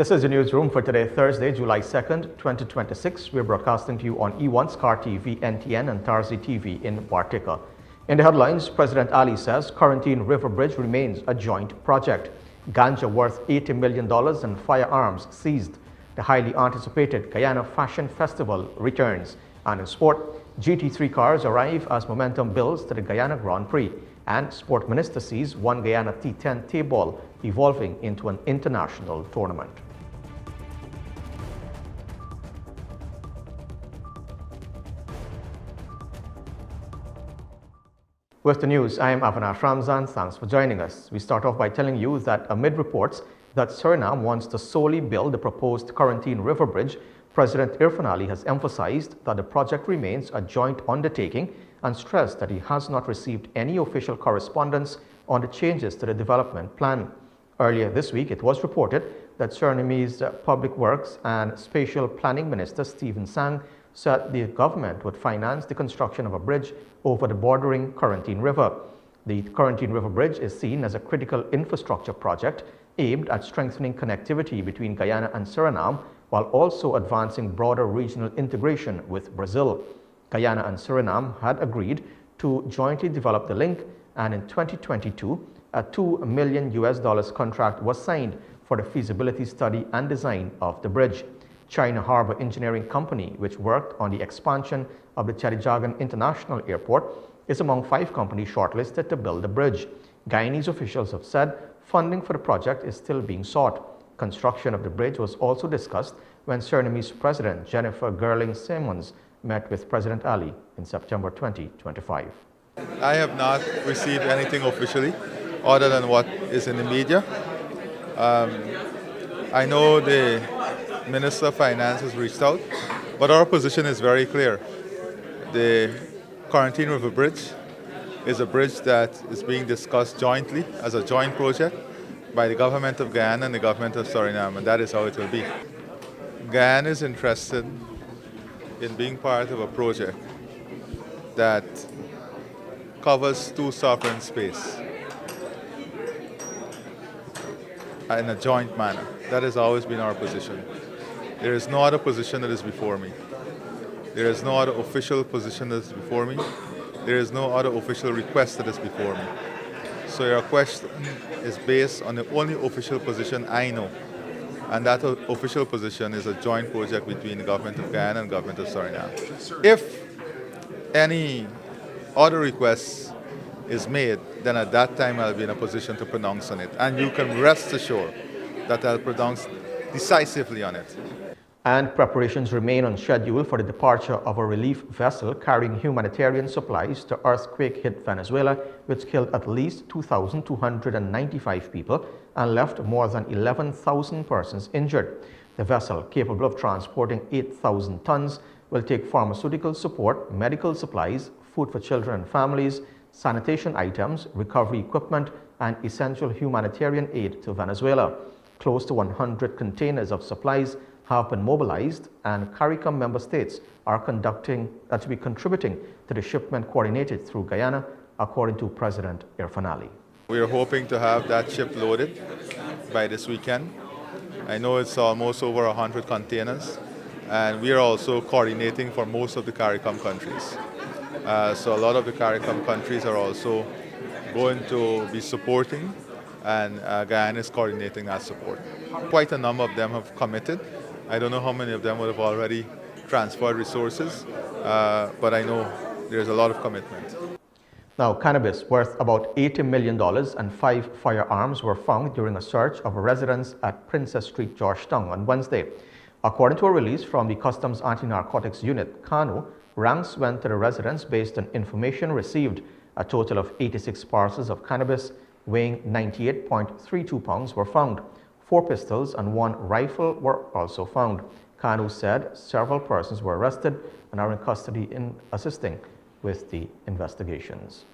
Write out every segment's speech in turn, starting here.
This is the newsroom for today, Thursday, July 2nd, 2026. We're broadcasting to you on E1, SKAR TV, NTN, and TARZEE TV in Bartica. In the headlines, President Ali says Corentyne River Bridge remains a joint project. Ganja worth $80 million and firearms seized. The highly anticipated Guyana Fashion Festival returns. And in sport, GT3 cars arrive as momentum builds to the Guyana Grand Prix. And Sport Minister sees One Guyana T10 table evolving into an international tournament. With the news, I am Avinash Ramzan. Thanks for joining us. We start off by telling you that amid reports that Suriname wants to solely build the proposed Corentyne River Bridge, President Irfaan Ali has emphasized that the project remains a joint undertaking and stressed that he has not received any official correspondence on the changes to the development plan. Earlier this week, it was reported that Surinamese Public Works and Spatial Planning Minister Stephen Sang said the government would finance the construction of a bridge over the bordering Corentyne River. The Corentyne River Bridge is seen as a critical infrastructure project aimed at strengthening connectivity between Guyana and Suriname while also advancing broader regional integration with Brazil. Guyana and Suriname had agreed to jointly develop the link, and in 2022, a $2 million contract was signed for the feasibility study and design of the bridge. China Harbour Engineering Company, which worked on the expansion of the Chadijagan International Airport, is among 5 companies shortlisted to build the bridge. Guyanese officials have said funding for the project is still being sought. Construction of the bridge was also discussed when Surinamese President Jennifer Gerling-Simons met with President Ali in September 2025. I have not received anything officially other than what is in the media. I know the Minister of Finance has reached out, but our position is very clear. The Corentyne River Bridge is a bridge that is being discussed jointly as a joint project by the government of Guyana and the government of Suriname, and that is how it will be. Guyana is interested in being part of a project that covers 2 sovereign space in a joint manner. That has always been our position. There is no other position that is before me. There is no other official position that is before me. There is no other official request that is before me. So your question is based on the only official position I know. And that official position is a joint project between the government of Guyana and the government of Suriname. If any other request is made, then at that time I'll be in a position to pronounce on it. And you can rest assured that I'll pronounce decisively on it. And preparations remain on schedule for the departure of a relief vessel carrying humanitarian supplies to earthquake-hit Venezuela, which killed at least 2,295 people and left more than 11,000 persons injured. The vessel, capable of transporting 8,000 tons, will take pharmaceutical support, medical supplies, food for children and families, sanitation items, recovery equipment, and essential humanitarian aid to Venezuela. Close to 100 containers of supplies have been mobilized, and CARICOM member states are contributing to the shipment coordinated through Guyana, according to President Irfaan Ali. We are hoping to have that ship loaded by this weekend. I know it's almost over 100 containers, and we are also coordinating for most of the CARICOM countries. So a lot of the CARICOM countries are also going to be supporting, and Guyana is coordinating that support. Quite a number of them have committed. I don't know how many of them would have already transferred resources, but I know there's a lot of commitment. Now, cannabis worth about $80 million and 5 firearms were found during a search of a residence at Princess Street, Georgetown on Wednesday. According to a release from the Customs Anti-Narcotics Unit, KANU, ranks went to the residence based on information received. A total of 86 parcels of cannabis weighing 98.32 pounds were found. 4 pistols and 1 rifle were also found. KANU said several persons were arrested and are in custody in assisting with the investigations.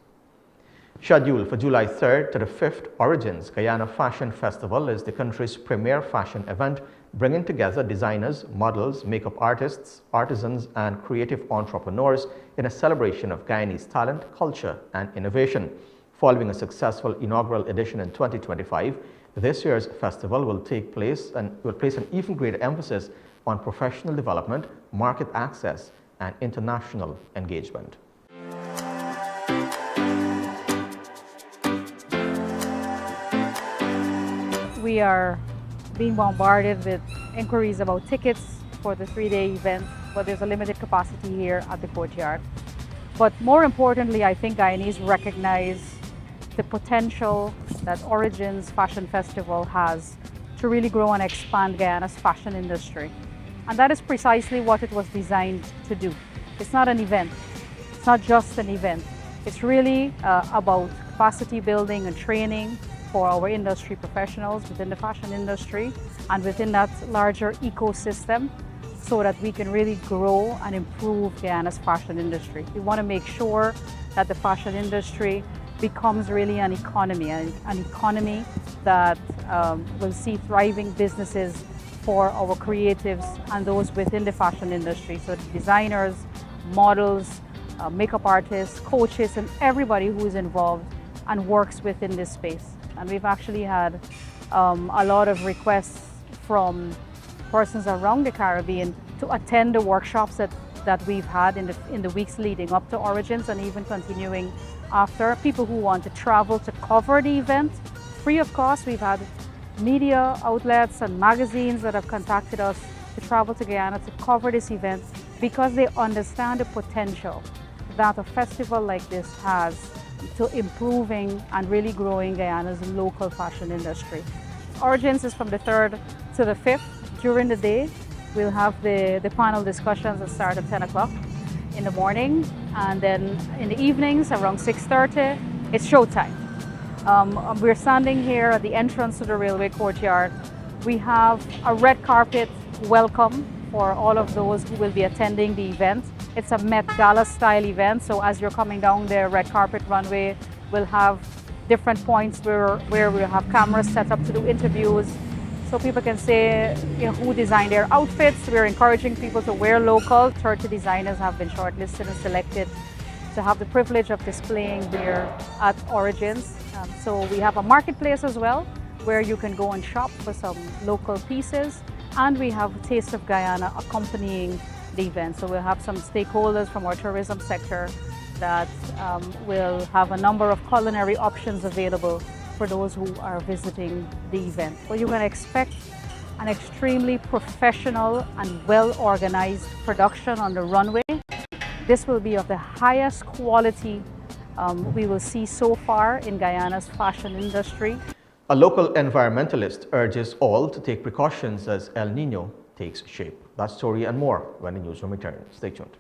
Scheduled for July 3rd to the 5th, Origins Guyana Fashion Festival is the country's premier fashion event, bringing together designers, models, makeup artists, artisans, and creative entrepreneurs in a celebration of Guyanese talent, culture, and innovation. Following a successful inaugural edition in 2025, This year's festival will take place and will place an even greater emphasis on professional development, market access, and international engagement. We are being bombarded with inquiries about tickets for the 3-day event, but there's a limited capacity here at the courtyard. But more importantly, I think Guyanese recognize the potential that Origins Fashion Festival has to really grow and expand Guyana's fashion industry. And that is precisely what it was designed to do. It's not an event. It's not just an event. It's really about capacity building and training for our industry professionals within the fashion industry and within that larger ecosystem, so that we can really grow and improve Guyana's fashion industry. We want to make sure that the fashion industry becomes really an economy that will see thriving businesses for our creatives and those within the fashion industry. So designers, models, makeup artists, coaches, and everybody who is involved and works within this space. And we've actually had a lot of requests from persons around the Caribbean to attend the workshops that we've had in the weeks leading up to Origins and even continuing after. People who want to travel to cover the event free of cost. We've had media outlets and magazines that have contacted us to travel to Guyana to cover this event because they understand the potential that a festival like this has to improving and really growing Guyana's local fashion industry. Origins is from the 3rd to the 5th. During the day, we'll have the panel discussions that start at 10 o'clock in the morning, and then in the evenings around 6:30, it's showtime. We're standing here at the entrance to the railway courtyard. We have a red carpet welcome for all of those who will be attending the event. It's a Met Gala style event, so as you're coming down the red carpet runway, we'll have different points where we'll have cameras set up to do interviews, so people can say who designed their outfits. We're encouraging people to wear local. 30 designers have been shortlisted and selected to have the privilege of displaying here at Origins. So we have a marketplace as well, where you can go and shop for some local pieces, and we have Taste of Guyana accompanying the event. So we'll have some stakeholders from our tourism sector that will have a number of culinary options available for those who are visiting the event. Well, you can expect an extremely professional and well-organized production on the runway. This will be of the highest quality we will see so far in Guyana's fashion industry. A local environmentalist urges all to take precautions as El Nino takes shape. That story and more when the newsroom returns. Stay tuned.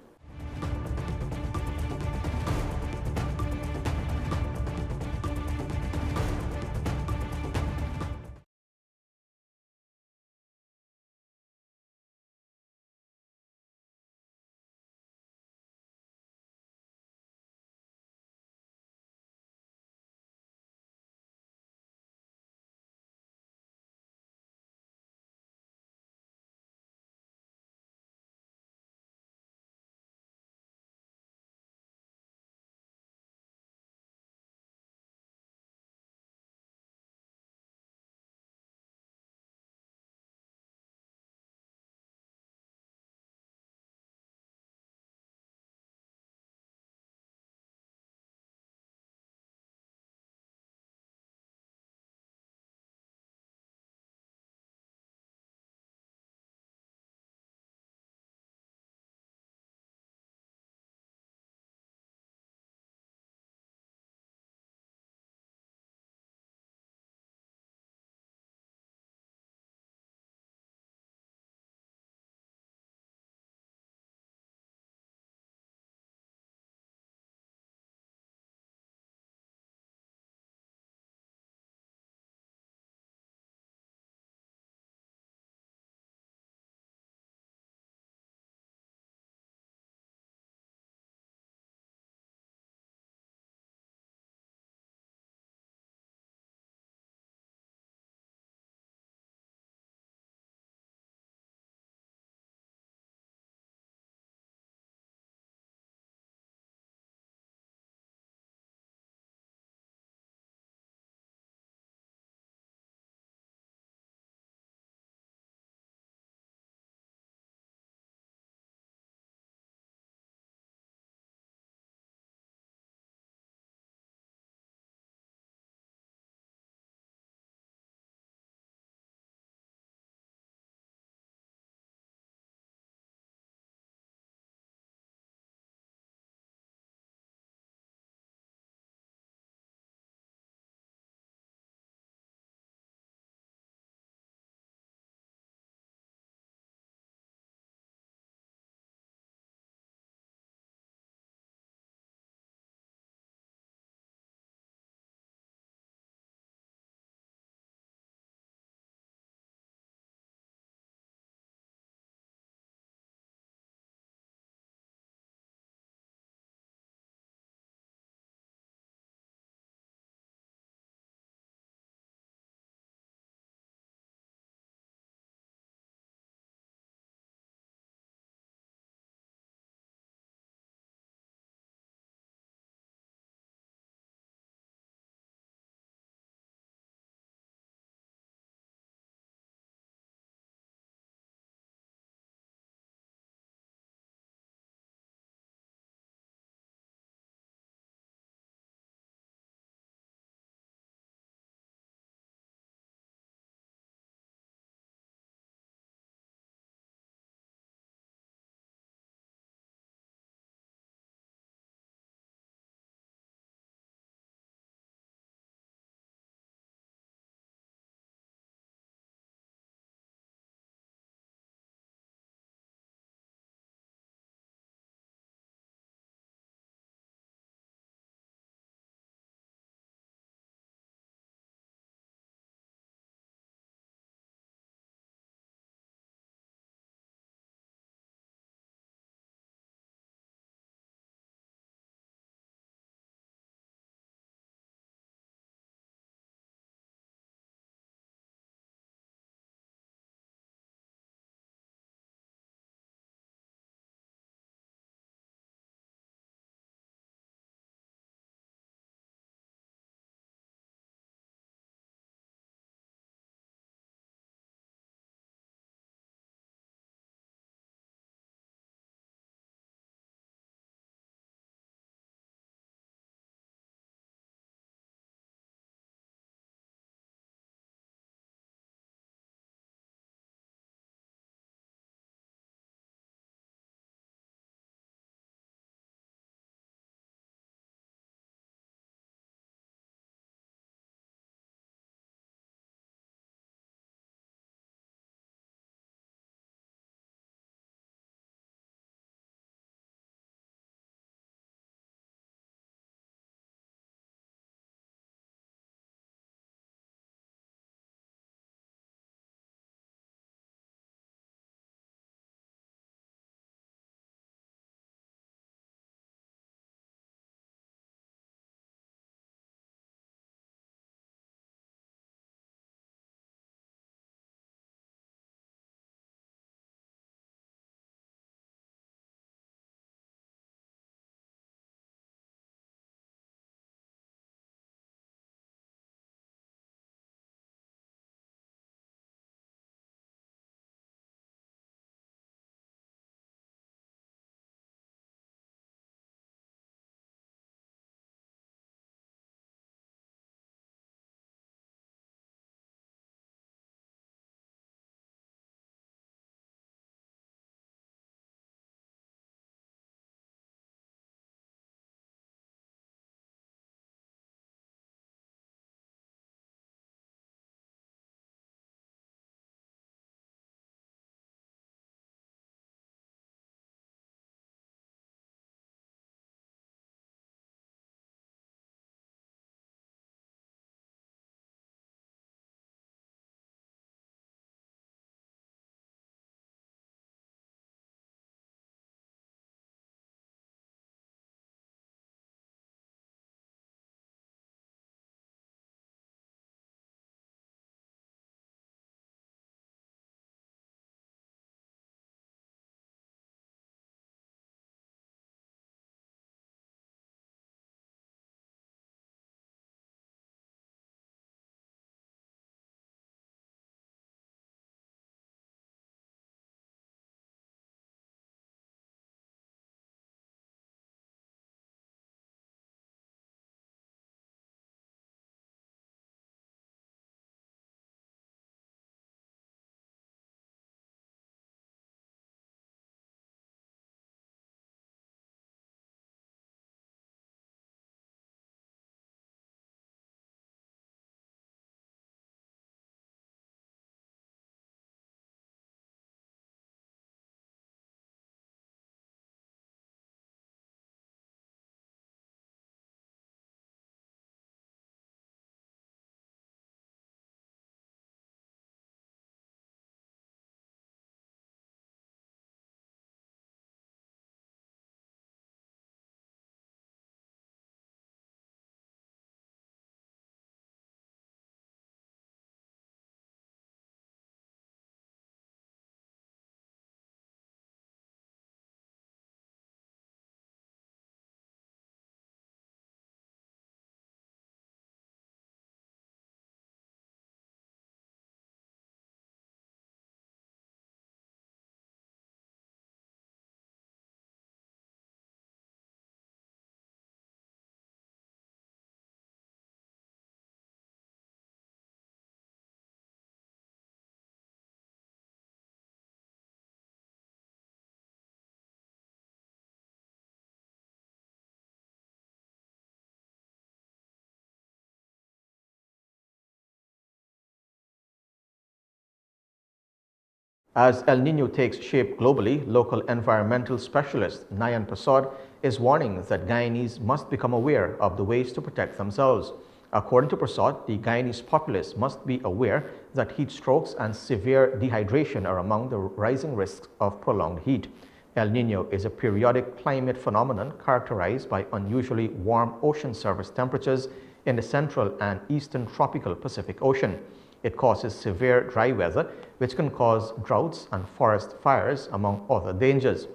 As El Nino takes shape globally, local environmental specialist Nayan Prasad is warning that Guyanese must become aware of the ways to protect themselves. According to Prasad, the Guyanese populace must be aware that heat strokes and severe dehydration are among the rising risks of prolonged heat. El Nino is a periodic climate phenomenon characterized by unusually warm ocean surface temperatures in the central and eastern tropical Pacific Ocean. It causes severe dry weather, which can cause droughts and forest fires, among other dangers.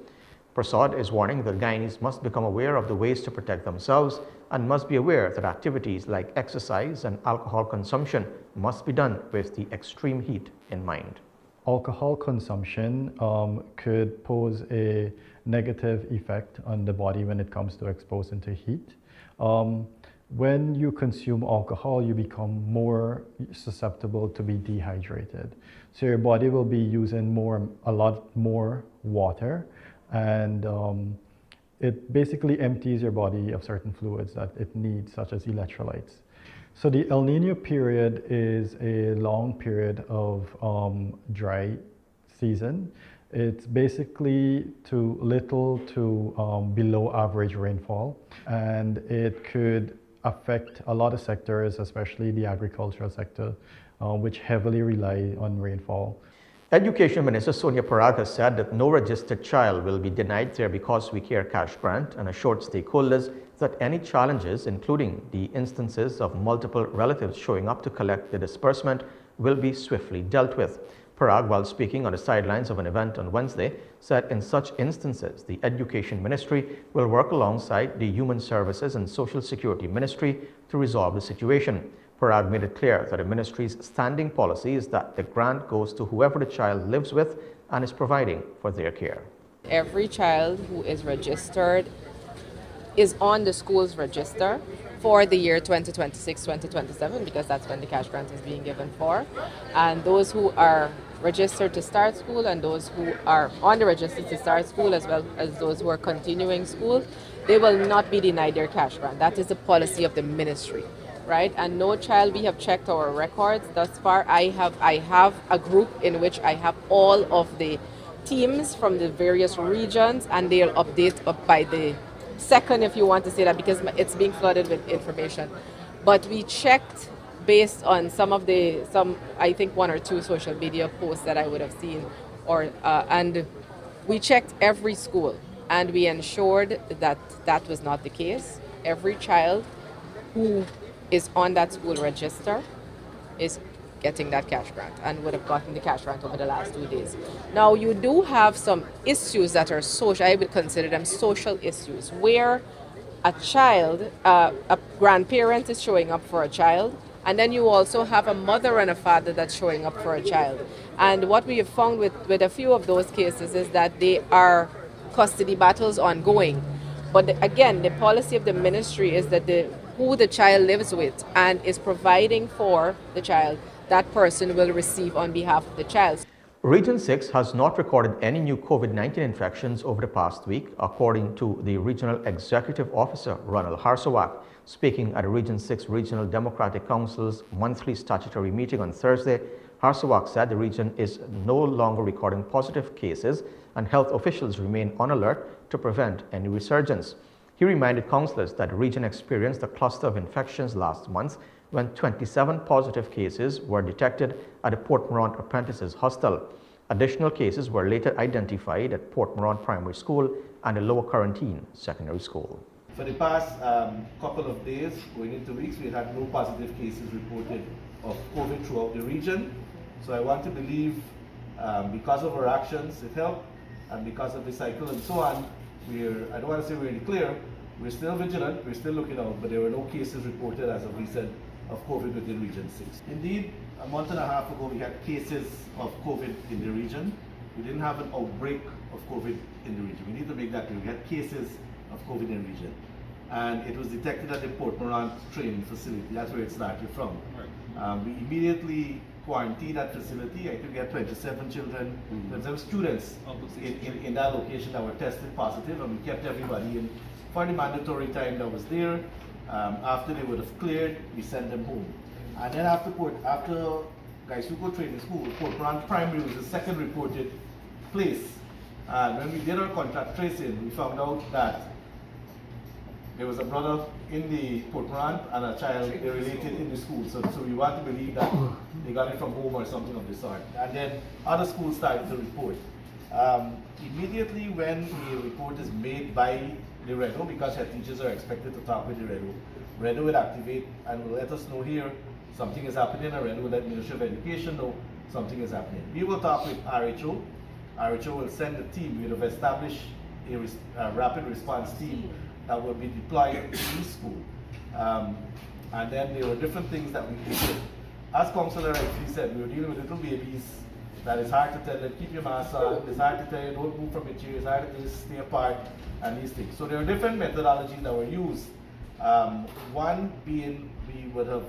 Prasad is warning that Guyanese must become aware of the ways to protect themselves and must be aware that activities like exercise and alcohol consumption must be done with the extreme heat in mind. Alcohol consumption could pose a negative effect on the body when it comes to exposing to heat. When you consume alcohol, you become more susceptible to be dehydrated. So your body will be using a lot more water, and it basically empties your body of certain fluids that it needs, such as electrolytes. So the El Nino period is a long period of dry season. It's basically too little to below average rainfall, and it could affect a lot of sectors, especially the agricultural sector, which heavily rely on rainfall. Education Minister Sonia Parag has said that no registered child will be denied their Because We Care cash grant and assured stakeholders that any challenges, including the instances of multiple relatives showing up to collect the disbursement, will be swiftly dealt with. Parag, while speaking on the sidelines of an event on Wednesday, said in such instances, the Education Ministry will work alongside the Human Services and Social Security Ministry to resolve the situation. Parag made it clear that the ministry's standing policy is that the grant goes to whoever the child lives with and is providing for their care. Every child who is registered is on the school's register for the year 2026-2027, because that's when the cash grant is being given for. And those who are registered to start school and those who are on the register to start school, as well as those who are continuing school, they will not be denied their cash grant. That is the policy of the ministry, right? And no child, we have checked our records thus far. I have a group in which I have all of the teams from the various regions, and they'll update up by the second, if you want to say that, because it's being flooded with information. But we checked based on I think one or two social media posts that I would have seen, and we checked every school, and we ensured that that was not the case. Every child who is on that school register is getting that cash grant and would have gotten the cash grant over the last 2 days. Now, you do have some issues that are social, I would consider them social issues, where a child, a grandparent is showing up for a child, and then you also have a mother and a father that's showing up for a child. And what we have found with a few of those cases is that they are custody battles ongoing. But again, the policy of the ministry is that who the child lives with and is providing for the child, that person will receive on behalf of the child. Region 6 has not recorded any new COVID-19 infections over the past week, according to the Regional Executive Officer, Ronald Harsawak. Speaking at the Region 6 Regional Democratic Council's monthly statutory meeting on Thursday, Harsawak said the region is no longer recording positive cases and health officials remain on alert to prevent any resurgence. He reminded councillors that the region experienced a cluster of infections last month when 27 positive cases were detected at the Port Morant Apprentices Hostel. Additional cases were later identified at Port Morant Primary School and the Lower Corentyne Secondary School. For the past couple of days, going into weeks, we had no positive cases reported of COVID throughout the region. So I want to believe because of our actions, it helped, and because of the cycle and so on, I don't want to say we're in the clear, we're still vigilant, we're still looking out, but there were no cases reported as of recent of COVID within Region 6. Indeed, a month and a half ago, we had cases of COVID in the region. We didn't have an outbreak of COVID in the region. We need to make that clear. We had cases of COVID in the region. And it was detected at the Port Morant training facility. That's where it started from. Right. We immediately quarantined that facility. I think we had 27 children, 27 students in that location that were tested positive, and we kept everybody in for the mandatory time that was there. After they would have cleared, we sent them home. And then after Gaisuko Training School, Port Brand Primary was the second reported place. And when we did our contact tracing, we found out that there was a brother in the Port Brand and a child they related in the school. So we want to believe that they got it from home or something of the sort. And then other schools started to report. Immediately when the report is made by the REDO, because her teachers are expected to talk with the REDO will activate and will let us know here something is happening, and REDO will let Ministry of Education know something is happening. We will talk with RHO. RHO will send a team. We have established a rapid response team that will be deployed to the school. And then there were different things that we did. As Councillor rightly said, we were dealing with little babies that it's hard to tell them, keep your mask on, it's hard to tell you, don't move from your chair, it's hard to tell you, stay apart, and these things. So there are different methodologies that were used. One being we would have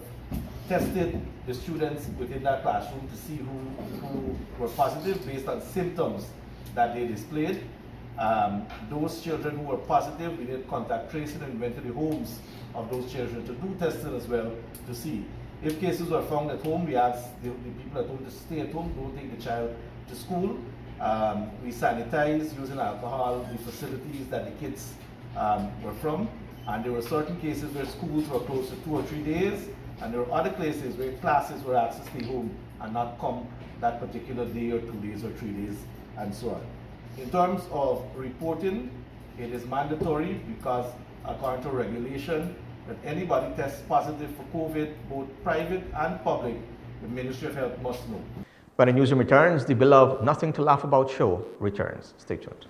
tested the students within that classroom to see who were positive based on symptoms that they displayed. Those children who were positive, we did contact tracing and went to the homes of those children to do testing as well to see. If cases were found at home, we asked the people at home to stay at home, don't take the child to school. We sanitize using alcohol the facilities that the kids were from. And there were certain cases where schools were closed for 2 or 3 days, and there were other places where classes were asked to stay home and not come that particular day or 2 days or 3 days and so on. In terms of reporting, it is mandatory because according to regulation, that anybody tests positive for COVID, both private and public, the Ministry of Health must know. When the newsroom returns, the beloved Nothing to Laugh About show returns. Stay tuned.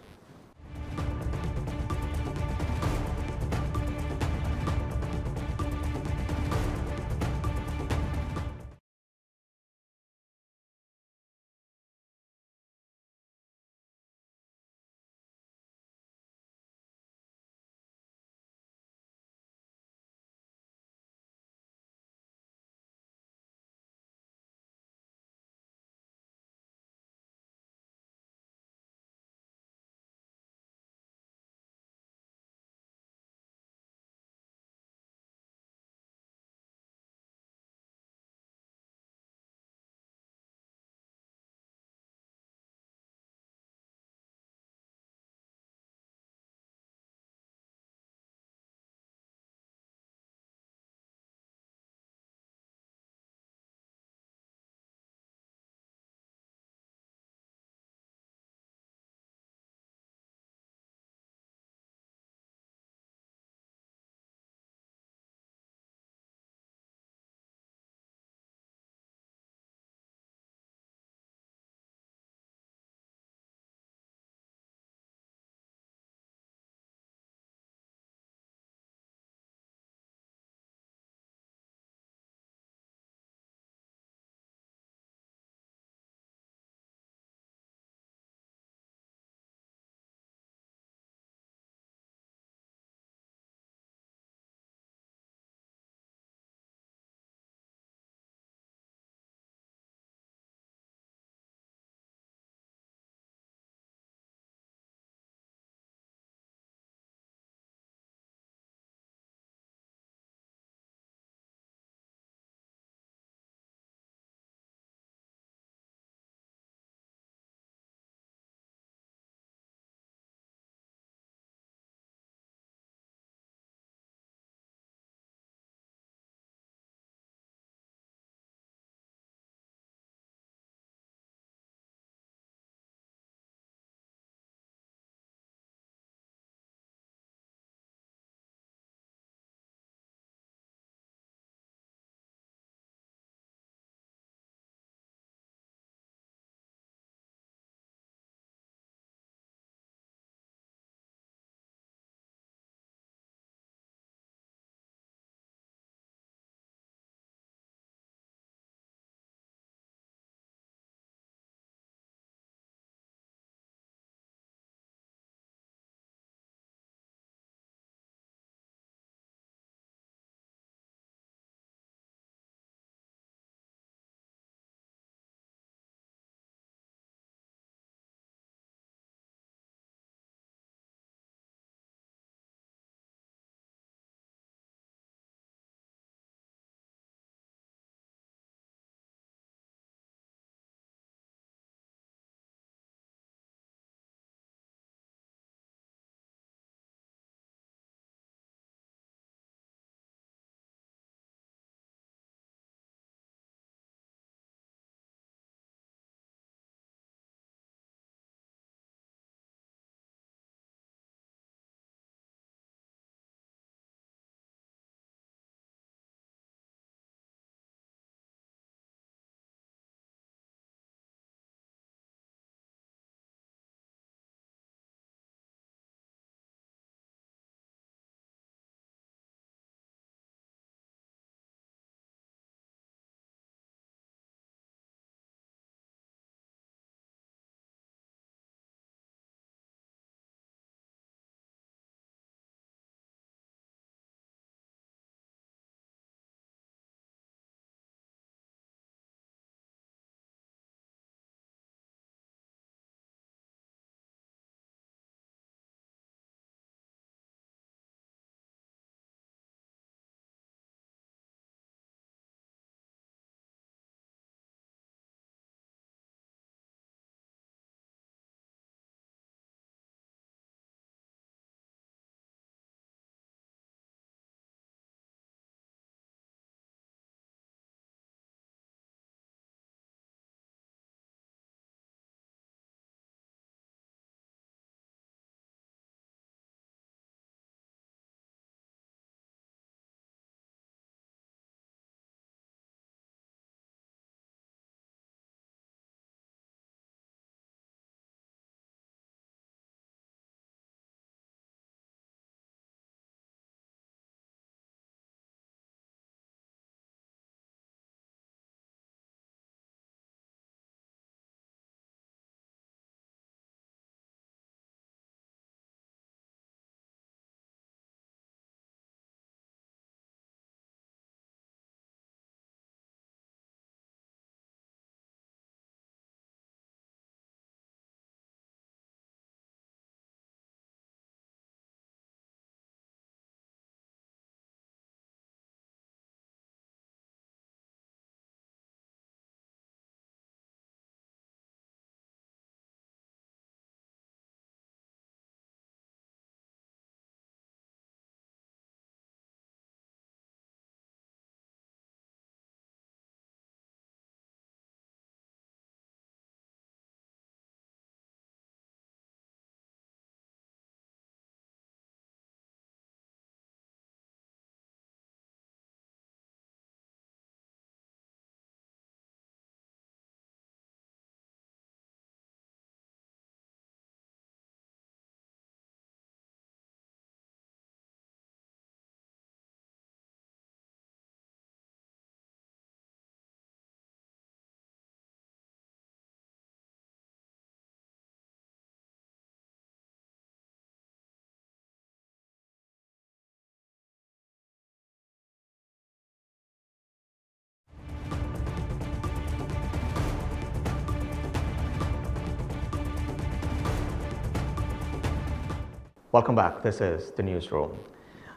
Welcome back. This is the Newsroom.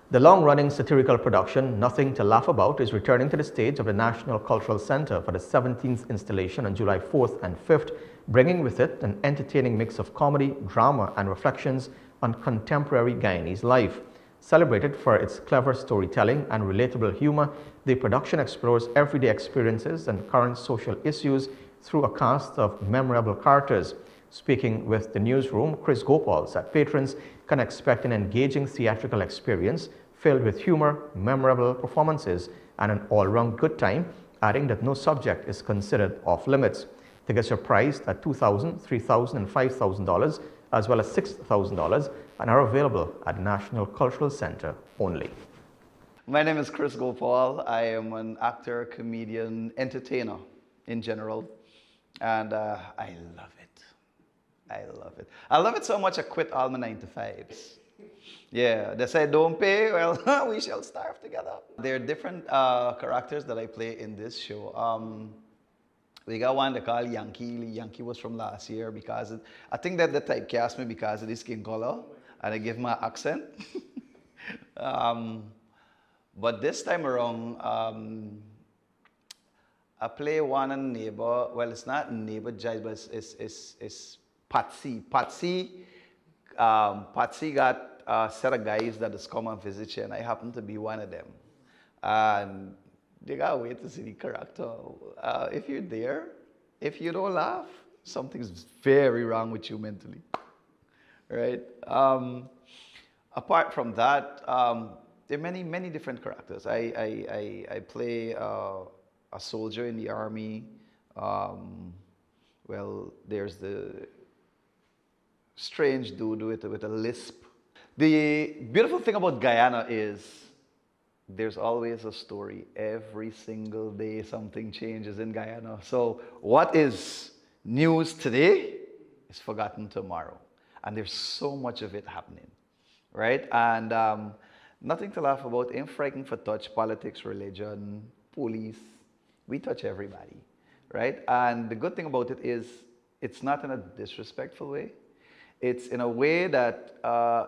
The long-running satirical production, Nothing to Laugh About, is returning to the stage of the National Cultural Center for the 17th installation on July 4th and 5th, bringing with it an entertaining mix of comedy, drama, and reflections on contemporary Guyanese life. Celebrated for its clever storytelling and relatable humor, the production explores everyday experiences and current social issues through a cast of memorable characters. Speaking with the Newsroom, Chris Gopal said patrons can expect an engaging theatrical experience filled with humor, memorable performances, and an all-round good time, adding that no subject is considered off-limits. Tickets are priced at $2,000, $3,000, and $5,000, as well as $6,000, and are available at the National Cultural Center only. My name is Chris Gopal. I am an actor, comedian, entertainer in general, and I love it. I love it. I love it so much I quit all my 9-to-5s. Yeah, they say don't pay, well, we shall starve together. There are different characters that I play in this show. We got one they call Yankee. Yankee was from last year because I think that they typecast me because of the skin color and I give my accent. But this time around, I play one in neighbor. Well, it's not neighbor judge, but it's Patsy. Patsy got a set of guys that has come and visit you, and I happen to be one of them. And they gotta wait to see the character. If you're there, if you don't laugh, something's very wrong with you mentally, right? Apart from that, there are many different characters. I play a soldier in the army. Well, there's the strange dude with a lisp. The beautiful thing about Guyana is there's always a story. Every single day something changes in Guyana. So what is news today is forgotten tomorrow. And there's so much of it happening, right? And nothing to laugh about, ain't frightened for touch, politics, religion, police. We touch everybody, right? And the good thing about it is it's not in a disrespectful way. It's in a way that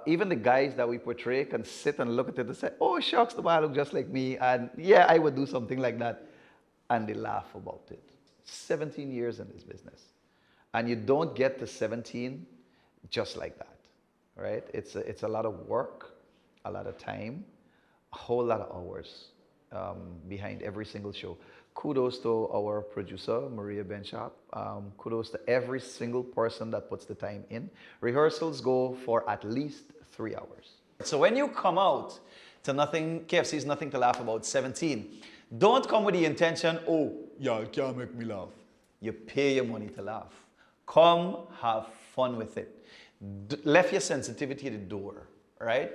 even the guys that we portray can sit and look at it and say, oh, shucks, the boy look just like me. And yeah, I would do something like that. And they laugh about it. 17 years in this business. And you don't get to 17 just like that, right? It's a lot of work, a lot of time, a whole lot of hours behind every single show. Kudos to our producer, Maria Benchop. Kudos to every single person that puts the time in. Rehearsals go for at least 3 hours. So when you come out to KFC's Nothing to Laugh About 17, don't come with the intention, oh, y'all can't make me laugh. You pay your money to laugh. Come have fun with it. Left your sensitivity at the door, right?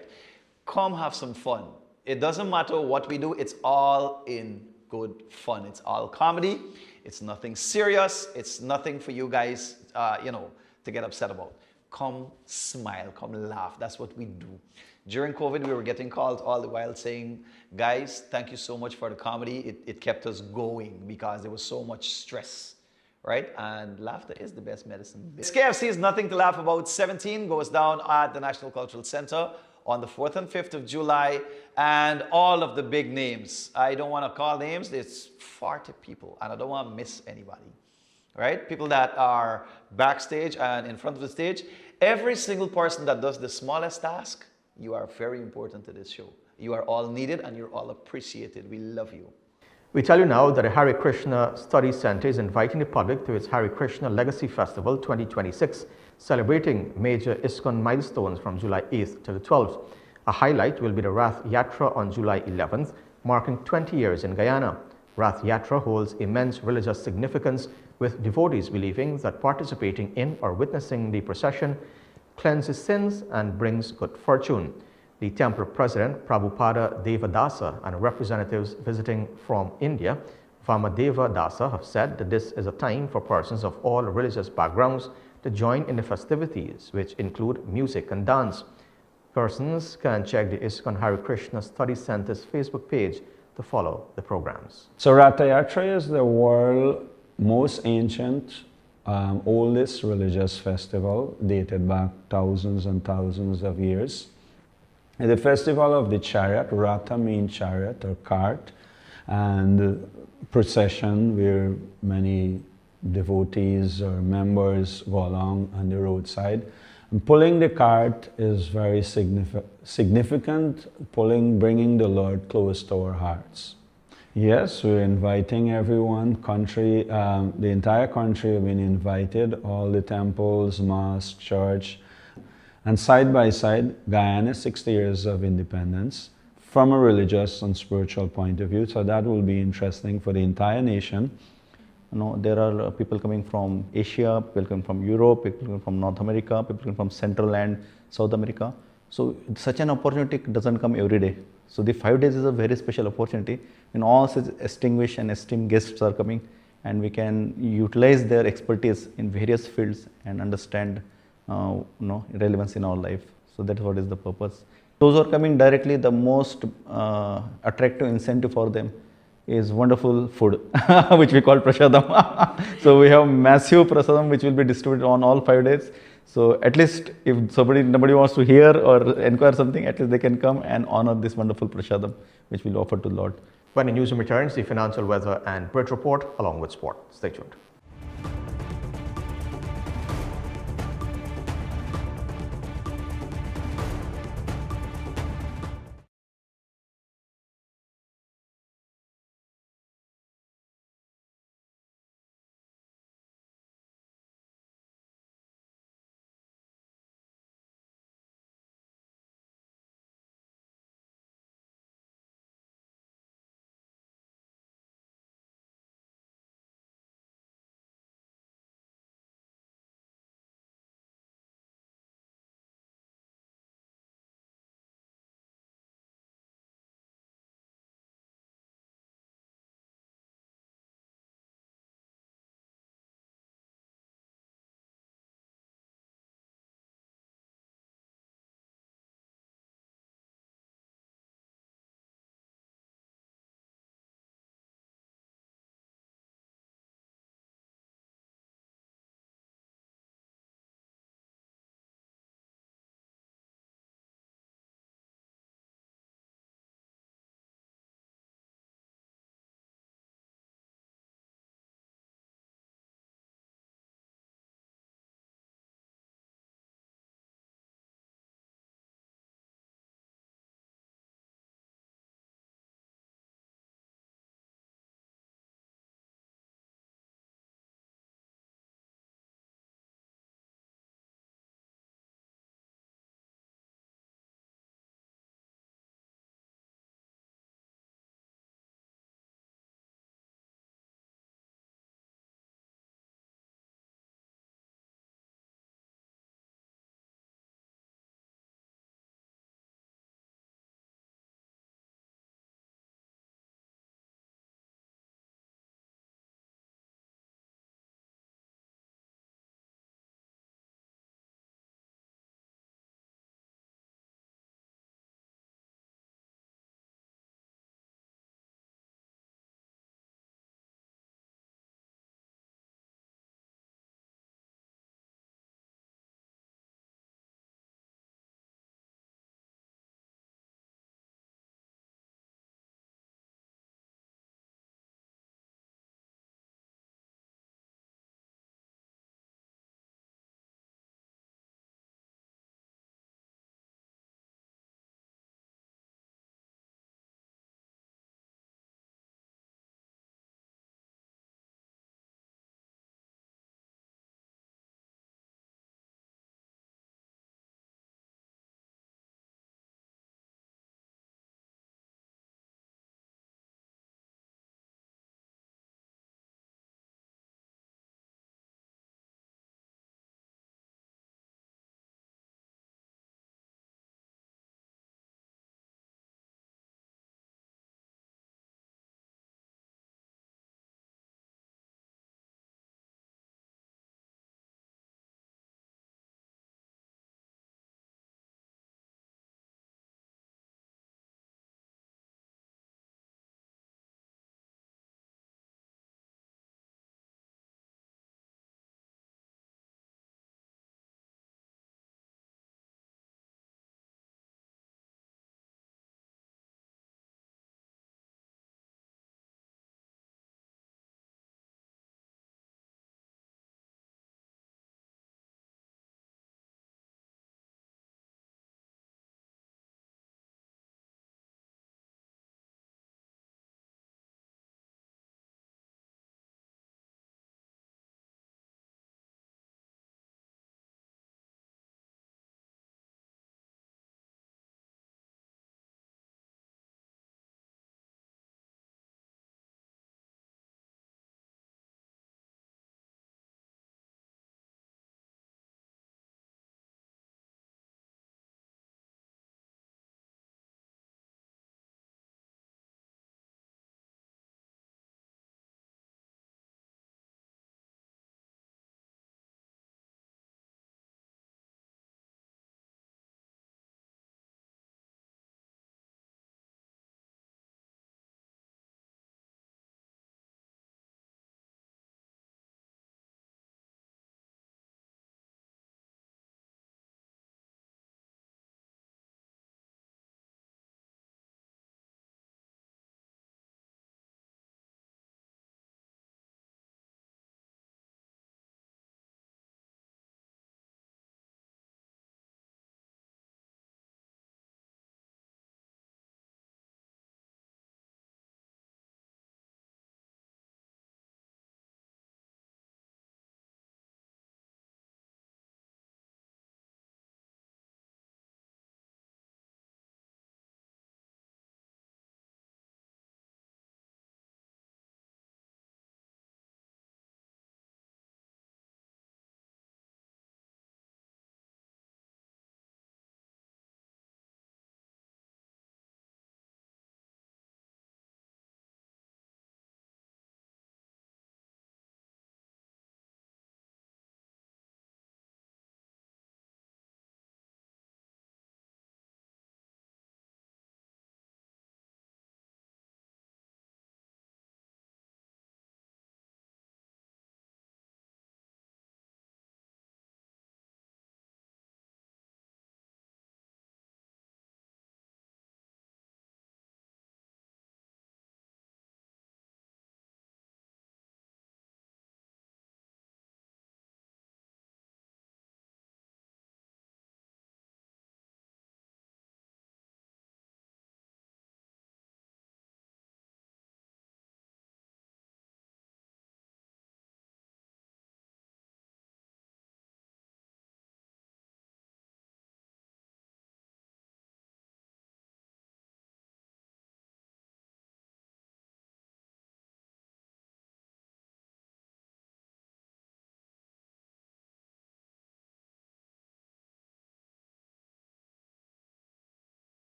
Come have some fun. It doesn't matter what we do, it's all in good fun. It's all comedy. It's nothing serious. It's nothing for you guys, to get upset about. Come smile, come laugh. That's what we do. During COVID, we were getting calls all the while saying, guys, thank you so much for the comedy. It kept us going because there was so much stress, right? And laughter is the best medicine. KFC's Nothing to Laugh About 17 goes down at the National Cultural Center on the 4th and 5th of July, and all of the big names. I don't want to call names, it's 40 people, and I don't want to miss anybody, right? People that are backstage and in front of the stage. Every single person that does the smallest task, you are very important to this show. You are all needed and you're all appreciated. We love you. We tell you now that the Hare Krishna Study Center is inviting the public to its Hare Krishna Legacy Festival 2026, celebrating major ISKCON milestones from July 8th to the 12th. A highlight will be the Rath Yatra on July 11th, marking 20 years in Guyana. Rath Yatra holds immense religious significance, with devotees believing that participating in or witnessing the procession cleanses sins and brings good fortune. The temple president, Prabhupada Devadasa, and representatives visiting from India, Vamadeva Dasa, have said that this is a time for persons of all religious backgrounds to join in the festivities, which include music and dance. Persons can check the ISKCON Hare Krishna Study Center's Facebook page to follow the programs. So Rath Yatra is the world's most ancient oldest religious festival dated back thousands and thousands of years. The festival of the chariot, Ratha means chariot or cart, and procession where many devotees or members go along on the roadside. And pulling the cart is very significant, bringing the Lord close to our hearts. Yes, we're inviting everyone, the entire country have been invited, all the temples, mosque, church, and side by side, Guyana 60 years of independence from a religious and spiritual point of view. So that will be interesting for the entire nation. You know, there are people coming from Asia, people coming from Europe, people coming from North America, people coming from Central and South America. So such an opportunity doesn't come every day. So the 5 days is a very special opportunity when all such distinguished and esteemed guests are coming, and we can utilize their expertise in various fields and understand relevance in our life. So that's what is the purpose. Those who are coming directly, the most attractive incentive for them is wonderful food, which we call prasadam. So we have massive prasadam which will be distributed on all 5 days. So at least if nobody wants to hear or inquire something, at least they can come and honor this wonderful prasadam which we'll offer to the Lord. When the newsroom returns, the financial, weather and bridge report along with sport. Stay tuned.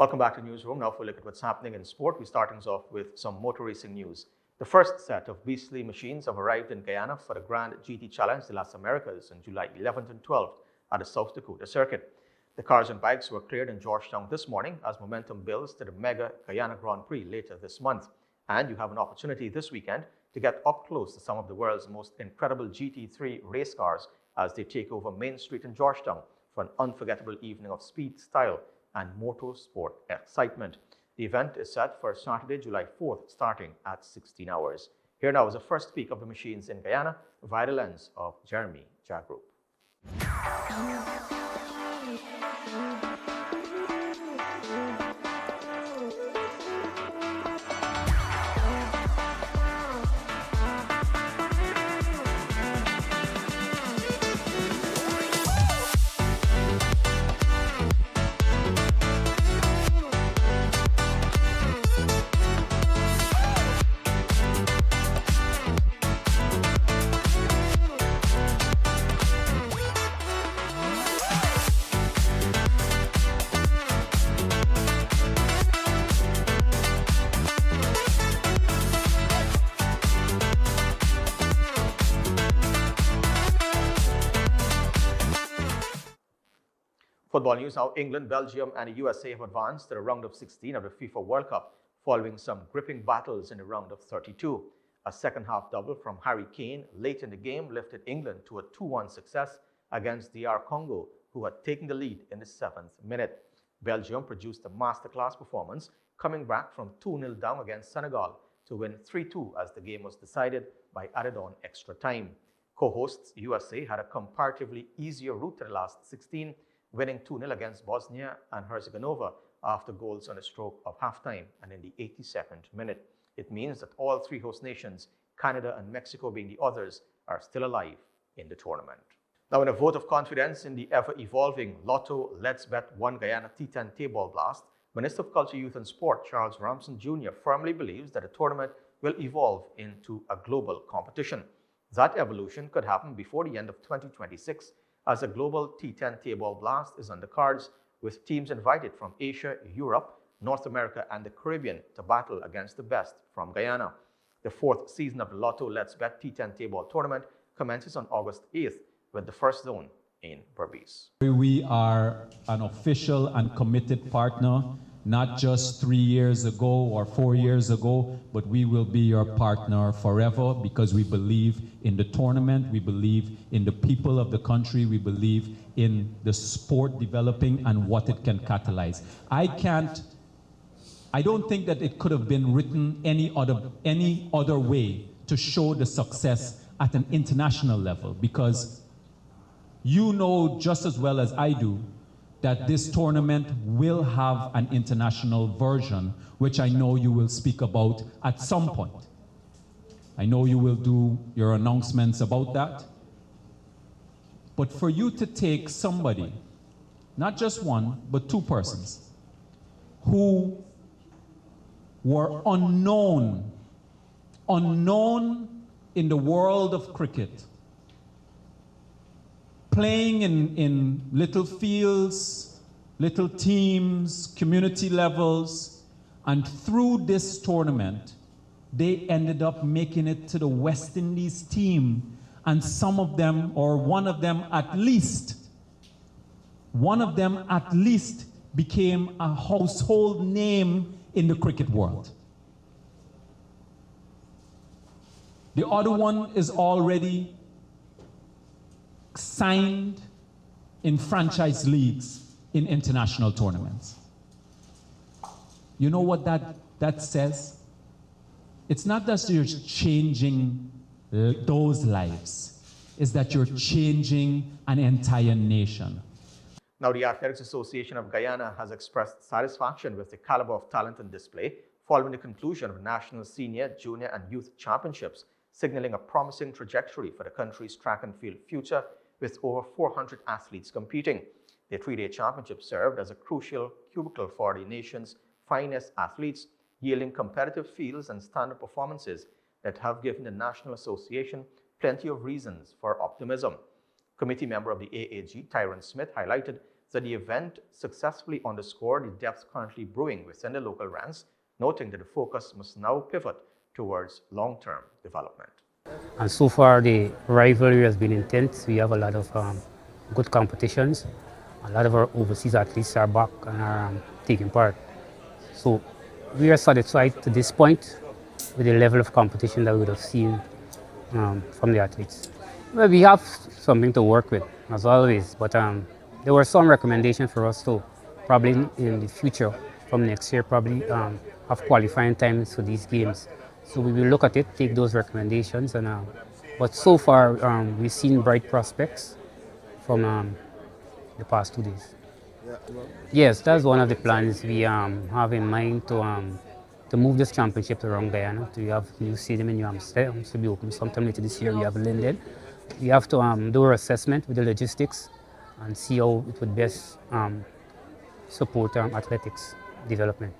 Welcome back to Newsroom. Now for a look at what's happening in sport. We start things off with some motor racing news. The first set of beastly machines have arrived in Guyana for the Grand GT Challenge de las Americas on July 11th and 12th at the South Dakota circuit. The cars and bikes were cleared in Georgetown this morning as momentum builds to the mega Guyana Grand Prix later this month. And you have an opportunity this weekend to get up close to some of the world's most incredible GT3 race cars as they take over Main Street in Georgetown for an unforgettable evening of speed, style, and motorsport excitement. The event is set for Saturday, July 4th, starting at 16 hours. Here now is a first peek of the machines in Guyana via the lens of Jeremy Jagroup. Football news now. England, Belgium, and the USA have advanced to the round of 16 of the FIFA World Cup following some gripping battles in the round of 32. A second-half double from Harry Kane late in the game lifted England to a 2-1 success against DR Congo, who had taken the lead in the 7th minute. Belgium produced a masterclass performance, coming back from 2-0 down against Senegal to win 3-2 as the game was decided by added-on extra time. Co-hosts USA had a comparatively easier route to the last 16, winning 2-0 against Bosnia and Herzegovina after goals on the stroke of halftime and in the 82nd minute. It means that all three host nations, Canada and Mexico being the others, are still alive in the tournament. Now, in a vote of confidence in the ever-evolving Lotto Let's Bet One Guyana T10 table blast, Minister of Culture, Youth and Sport Charles Ramson Jr. firmly believes that the tournament will evolve into a global competition. That evolution could happen before the end of 2026, as a global T10 table blast is on the cards, with teams invited from Asia, Europe, North America, and the Caribbean to battle against the best from Guyana. The fourth season of the Lotto Let's Bet T10 table tournament commences on August 8th with the first zone in Berbice. We are an official and committed partner, not just 3 years ago or 4 years ago, but we will be your partner forever because we believe in the tournament, we believe in the people of the country, we believe in the sport developing and what it can catalyze. I don't think that it could have been written any other way to show the success at an international level, because you know just as well as I do that this tournament will have an international version, which I know you will speak about at some point. I know you will do your announcements about that. But for you to take somebody, not just one, but two persons, who were unknown in the world of cricket, playing in little fields, little teams, community levels, and through this tournament, they ended up making it to the West Indies team, and some of them, or one of them at least, became a household name in the cricket world. The other one is already signed in franchise leagues in international tournaments. You know what that says? It's not that you're changing those lives, it's that you're changing an entire nation. Now, the Athletics Association of Guyana has expressed satisfaction with the caliber of talent on display following the conclusion of the National Senior, Junior, and Youth Championships, signaling a promising trajectory for the country's track and field future, with over 400 athletes competing. The three-day championship served as a crucial cubicle for the nation's finest athletes, yielding competitive fields and standard performances that have given the National Association plenty of reasons for optimism. Committee member of the AAG, Tyron Smith, highlighted said the event successfully underscored the depths currently brewing within the local ranks, noting that the focus must now pivot towards long-term development. And so far the rivalry has been intense. We have a lot of good competitions. A lot of our overseas athletes are back and are taking part. So we are satisfied to this point with the level of competition that we would have seen from the athletes. Well, we have something to work with, as always, but there were some recommendations for us to probably in the future, from next year, probably have qualifying times for these games. So we will look at it, take those recommendations, and but so far we've seen bright prospects from the past 2 days. Yes, that's one of the plans we have in mind to move this championship around Guyana. We have a new stadium in New Amsterdam, to be open sometime later this year. We have Linden. We have to do our assessment with the logistics and see how it would best support athletics development.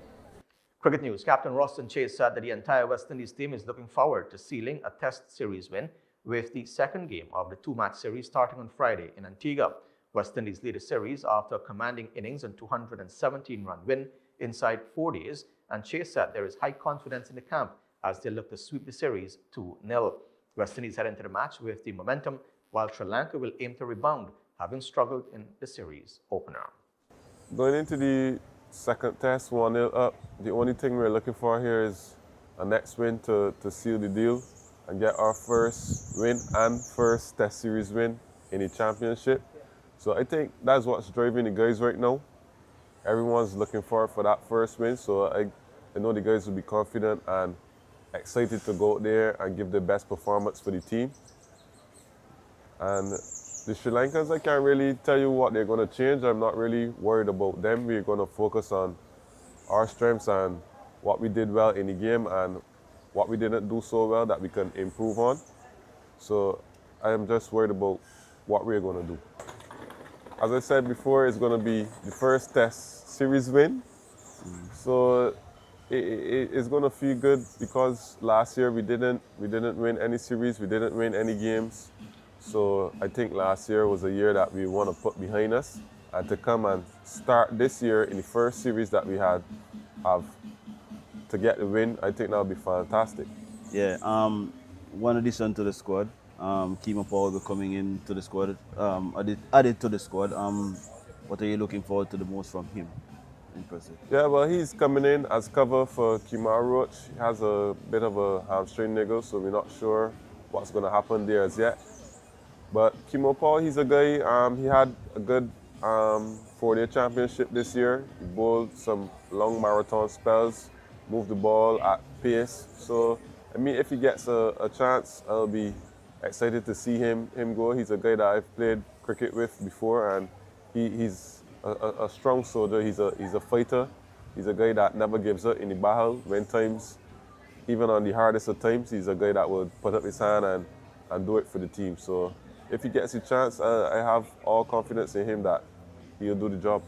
Cricket news. Captain Roston Chase said that the entire West Indies team is looking forward to sealing a Test series win with the second game of the 2-match series starting on Friday in Antigua. West Indies lead the series after a commanding innings and 217-run win inside 4 days, and Chase said there is high confidence in the camp as they look to sweep the series 2-0. West Indies head into the match with the momentum, while Sri Lanka will aim to rebound, having struggled in the series opener. Going into the second test, 1-0 up, the only thing we're looking for here is a next win to seal the deal and get our first win and first Test series win in the championship. So I think that's what's driving the guys right now. Everyone's looking for that first win, so I know the guys will be confident and excited to go out there and give the best performance for the team. And the Sri Lankans, I can't really tell you what they're going to change. I'm not really worried about them. We're going to focus on our strengths and what we did well in the game and what we didn't do so well that we can improve on. So I am just worried about what we're going to do. As I said before, it's going to be the first Test series win. So it's going to feel good because last year we didn't win any series, we didn't win any games. So I think last year was a year that we want to put behind us, and to come and start this year in the first series that we have to get the win, I think that'll be fantastic. Yeah, one addition to the squad. Kimo Paul will be coming into the squad, added to the squad. What are you looking forward to the most from him? Impressive. Yeah, well, he's coming in as cover for Kemar Roach. He has a bit of a hamstring niggle, so we're not sure what's going to happen there as yet. But Kimo Paul, he's a guy, he had a good 4-day championship this year. He bowled some long marathon spells, moved the ball at pace. So, I mean, if he gets a chance, I'll be excited to see him go. He's a guy that I've played cricket with before, and he's a strong soldier. He's a fighter. He's a guy that never gives up in the battle. When times, even on the hardest of times, he's a guy that will put up his hand and do it for the team. So if he gets a chance, I have all confidence in him that he'll do the job.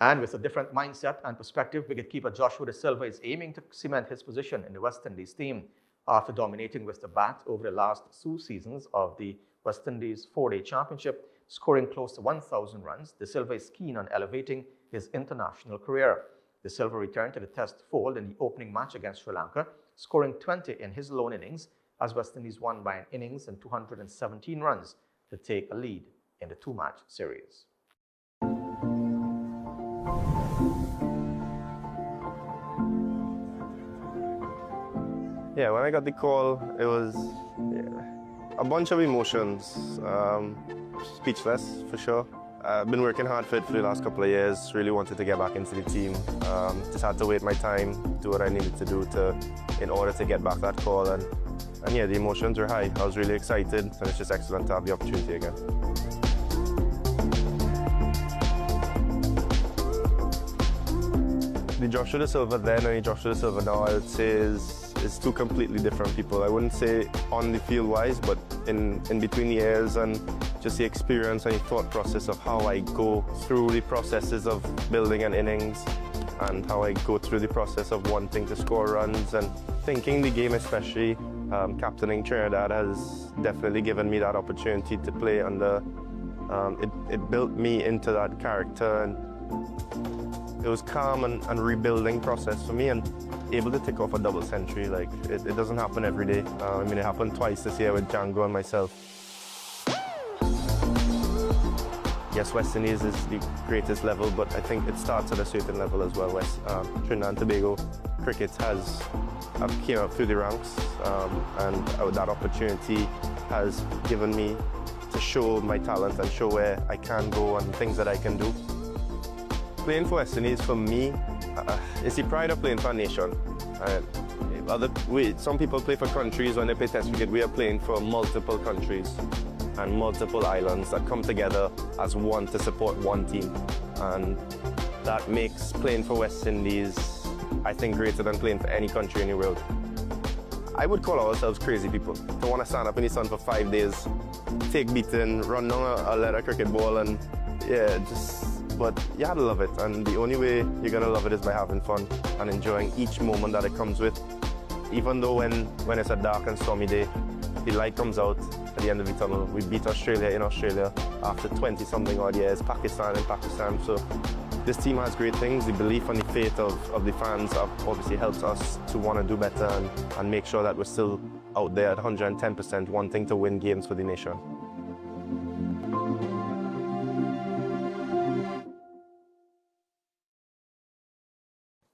And with a different mindset and perspective, wicketkeeper Joshua De Silva is aiming to cement his position in the West Indies team. After dominating with the bat over the last 2 seasons of the West Indies 4-day championship, scoring close to 1,000 runs, De Silva is keen on elevating his international career. De Silva returned to the Test fold in the opening match against Sri Lanka, scoring 20 in his lone innings as West Indies won by an innings and 217 runs to take a lead in the 2-match series. Yeah, when I got the call, it was a bunch of emotions. Speechless, for sure. I've been working hard for it for the last couple of years, really wanted to get back into the team. Just had to wait my time, do what I needed to do in order to get back that call. And yeah, the emotions were high. I was really excited, and it's just excellent to have the opportunity again. The Joshua De Silva then and the Joshua De Silva now, I would say is two completely different people. I wouldn't say on the field wise, but in between the years and just the experience and the thought process of how I go through the processes of building an innings and how I go through the process of wanting to score runs and thinking the game, especially captaining Trinidad has definitely given me that opportunity to play under It built me into that character, and it was calm and rebuilding process for me, and able to take off a double century. Like it doesn't happen every day. I mean, it happened twice this year with Django and myself. Yes, West Indies is the greatest level, but I think it starts at a certain level as well. Trinidad and Tobago cricket has came up through the ranks, and that opportunity has given me to show my talent and show where I can go and things that I can do. Playing for West Indies for me, it's the pride of playing for a nation. Some people play for countries when they play Test cricket. We are playing for multiple countries and multiple islands that come together as one to support one team. And that makes playing for West Indies, I think, greater than playing for any country in the world. I would call ourselves crazy people to want to stand up in the sun for 5 days, take beating, run down a leather cricket ball, and but you gotta love it. And the only way you're gonna love it is by having fun and enjoying each moment that it comes with. Even though when it's a dark and stormy day, the light comes out at the end of the tunnel. We beat Australia in Australia after 20-something odd years, Pakistan in Pakistan. So this team has great things. The belief and the faith of the fans obviously helps us to want to do better and make sure that we're still out there at 110% wanting to win games for the nation.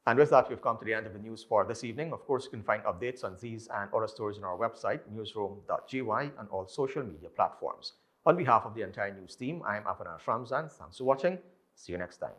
And with that, we've come to the end of the news for this evening. Of course, you can find updates on these and other stories on our website, newsroom.gy, and all social media platforms. On behalf of the entire news team, I am Avanar Ramzan. Thanks for watching. See you next time.